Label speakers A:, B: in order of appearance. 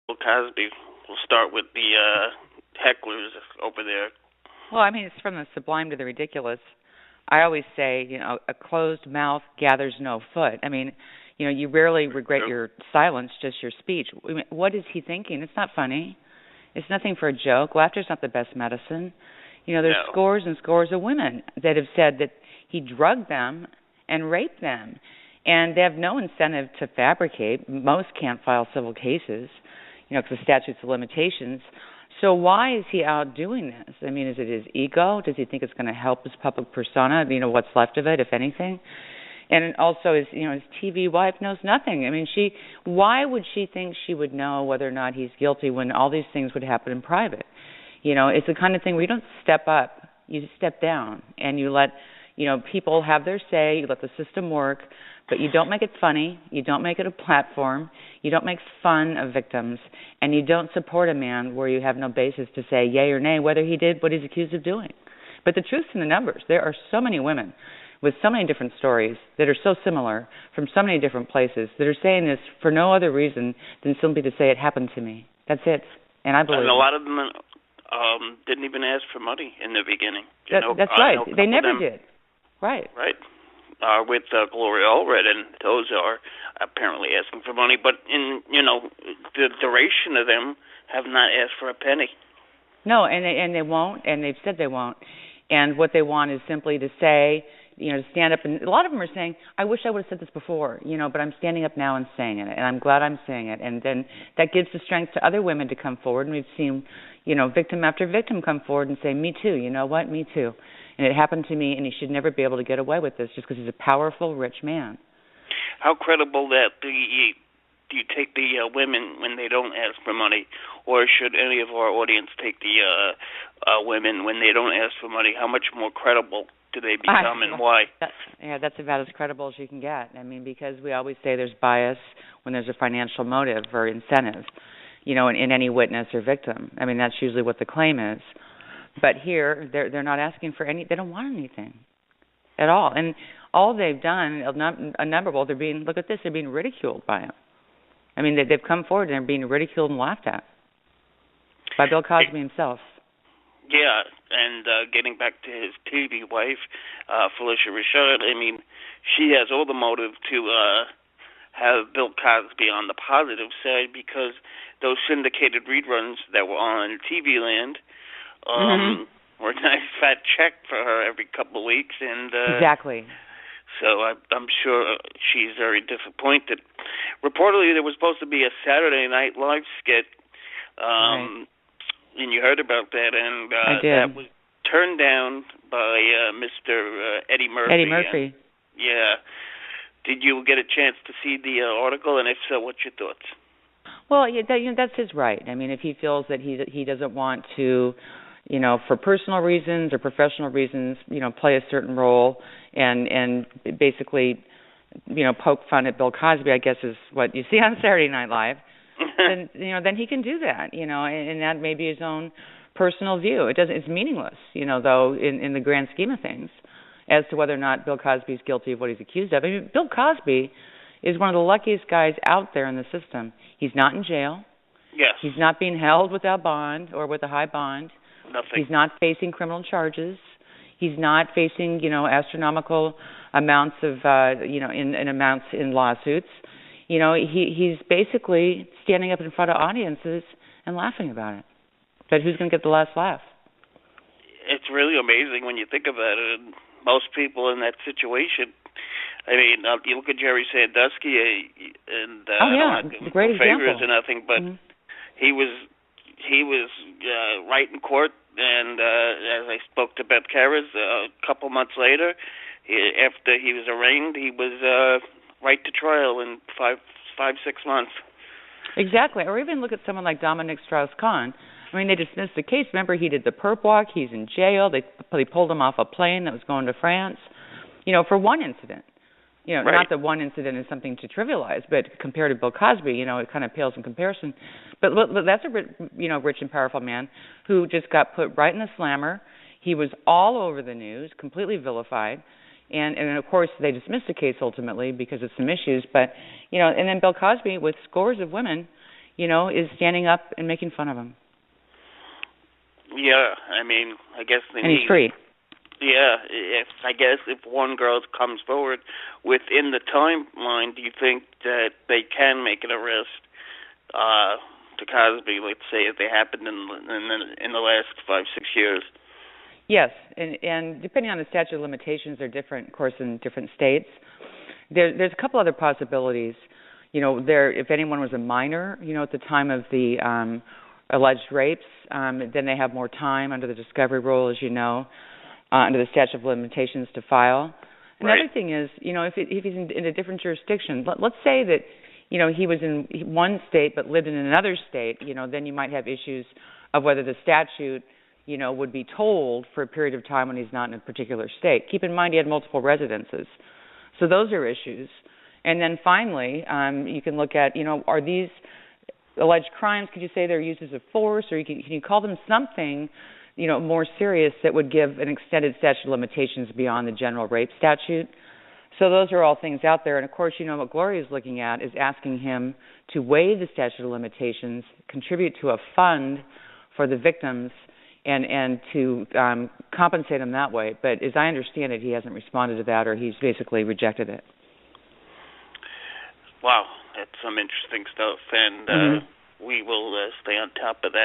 A: Bill Cosby. We'll start with the hecklers over there.
B: Well, I mean, it's from the sublime to the ridiculous. I always say, a closed mouth gathers no foot. I mean, you rarely regret your silence, just your speech. I mean, what is he thinking? It's not funny. It's nothing for a joke. Laughter's not the best medicine. There's
A: No.
B: scores and scores of women that have said that he drugged them and raped them, and they have no incentive to fabricate. Most can't file civil cases, because of statutes of limitations. So why is he out doing this? I mean, is it his ego? Does he think it's going to help his public persona? What's left of it, if anything? And also, his TV wife knows nothing. I mean, why would she think she would know whether or not he's guilty when all these things would happen in private? It's the kind of thing where you don't step up, you step down, and you let, people have their say, you let the system work, but you don't make it funny, you don't make it a platform, you don't make fun of victims, and you don't support a man where you have no basis to say yay or nay whether he did what he's accused of doing. But the truth's in the numbers. There are so many women with so many different stories that are so similar from so many different places that are saying this for no other reason than simply to say it happened to me. That's it. And I believe
A: And a lot of them didn't even ask for money in the beginning.
B: That's right. They never did. Right.
A: Right. With Gloria Allred, and those are apparently asking for money. But the duration of them have not asked for a penny.
B: No, and they won't, and they've said they won't. And what they want is simply to say, to stand up. And a lot of them are saying, I wish I would have said this before, but I'm standing up now and saying it, and I'm glad I'm saying it. And then that gives the strength to other women to come forward. And we've seen, victim after victim come forward and say, me too, you know what, me too. And it happened to me, and he should never be able to get away with this just because he's a powerful, rich man.
A: How credible that do you take the women when they don't ask for money, or should any of our audience take the women when they don't ask for money? How much more credible do they become, and why?
B: That's about as credible as you can get. I mean, because we always say there's bias when there's a financial motive or incentive, in any witness or victim. I mean, that's usually what the claim is. But here, they're not asking for any. They don't want anything at all. And all they've done, they're being. Look at this. They're being ridiculed by him. I mean, they've come forward and they're being ridiculed and laughed at by Bill Cosby himself.
A: Yeah, and getting back to his TV wife, Felicia Rashad. I mean, she has all the motive to have Bill Cosby on the positive side because those syndicated reruns that were on TV Land. Or a nice fat check for her every couple of weeks, and
B: exactly.
A: So I'm sure she's very disappointed. Reportedly, there was supposed to be a Saturday Night Live skit,
B: right.
A: And you heard about that, and
B: I did.
A: That was turned down by Mr. Eddie Murphy.
B: Eddie Murphy.
A: And, yeah. Did you get a chance to see the article, and if so, what's your thoughts?
B: Well, that's his right. I mean, if he feels that he doesn't want to, for personal reasons or professional reasons, play a certain role and basically, poke fun at Bill Cosby, I guess is what you see on Saturday Night Live, then he can do that, and that may be his own personal view. It's meaningless, though, in the grand scheme of things, as to whether or not Bill Cosby is guilty of what he's accused of. I mean, Bill Cosby is one of the luckiest guys out there in the system. He's not in jail.
A: Yes.
B: He's not being held without bond or with a high bond.
A: Nothing.
B: He's not facing criminal charges. He's not facing, astronomical amounts of, in amounts in lawsuits. He's basically standing up in front of audiences and laughing about it. But who's going to get the last laugh?
A: It's really amazing when you think about it. And most people in that situation, I mean, you look at Jerry Sandusky, and I don't have
B: great
A: favors
B: example.
A: or nothing, but he was right in court, and as I spoke to Beth Karras a couple months later, after he was arraigned, he was right to trial in 6 months.
B: Exactly. Or even look at someone like Dominic Strauss-Kahn. I mean, they dismissed the case. Remember, he did the perp walk. He's in jail. They pulled him off a plane that was going to France, for one incident.
A: Right.
B: Not that one incident is something to trivialize, but compared to Bill Cosby, it kind of pales in comparison. But that's a rich and powerful man who just got put right in the slammer. He was all over the news, completely vilified, and of course they dismissed the case ultimately because of some issues. But and then Bill Cosby with scores of women, is standing up and making fun of him.
A: Yeah, I mean, I guess they
B: and he's free.
A: Yeah, if one girl comes forward within the timeline, do you think that they can make an arrest to Cosby? Let's say if they happened in the last 5-6 years.
B: Yes, and depending on the statute of limitations, they're different, of course, in different states. There's a couple other possibilities. If anyone was a minor, at the time of the alleged rapes, then they have more time under the discovery rule, as you know, under the statute of limitations to file. Another thing is, if he's in a different jurisdiction, let's say that, he was in one state but lived in another state, then you might have issues of whether the statute, would be told for a period of time when he's not in a particular state. Keep in mind he had multiple residences. So those are issues. And then finally, you can look at, are these alleged crimes, could you say they're uses of force, or can you call them something, more serious that would give an extended statute of limitations beyond the general rape statute? So those are all things out there. And, of course, what Gloria is looking at is asking him to waive the statute of limitations, contribute to a fund for the victims, and to compensate them that way. But as I understand it, he hasn't responded to that, or he's basically rejected it.
A: Wow, that's some interesting stuff, and we will stay on top of that.